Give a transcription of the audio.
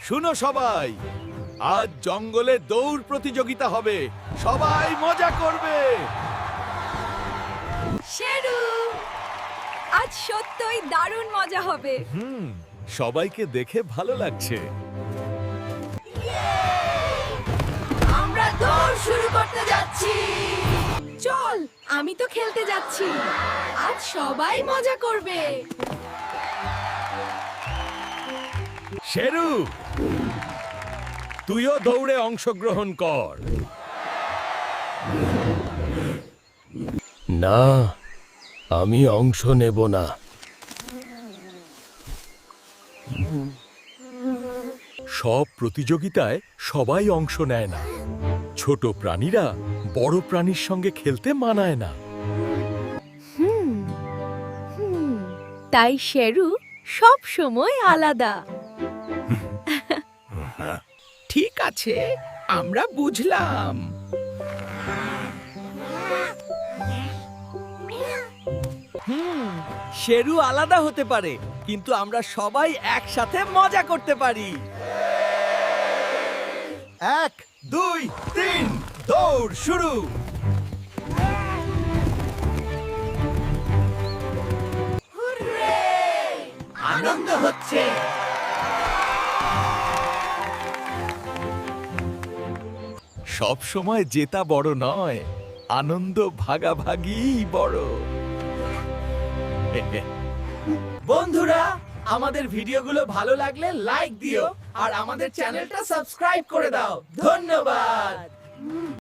শুনো সবাই, আজ জঙ্গলে দৌড় প্রতিযোগিতা হবে, সবাই মজা করবে। শেরু, আজ সত্যই দারুণ মজা হবে। সবাইকে দেখে ভালো লাগছে। আমরা দৌড় শুরু করতে যাচ্ছি। চল, আমি তো খেলতে যাচ্ছি। আজ সবাই মজা করবে। শেরু, তুইও দৌড়ে অংশগ্রহণ কর। না, আমি অংশ নেব না। সব প্রতিযোগিতায় সবাই অংশ নেয় না। ছোট প্রাণীরা বড় প্রাণীর সঙ্গে খেলতে মানায় না। তাই শেরু সব সময় আলাদা। ঠিক আছে, আমরা বুঝলাম। শেরু আলাদা হতে পারে, কিন্তু আমরা সবাই একসাথে মজা করতে পারি। 1, 2, 3, দৌড় শুরু। আনন্দ হচ্ছে। সব সময় জেতা বড় নয়, আনন্দ ভাগাভাগি বড়। বন্ধুরা, আমাদের ভিডিওগুলো ভালো লাগলে লাইক দিও আর আমাদের চ্যানেলটা সাবস্ক্রাইব করে দাও। ধন্যবাদ।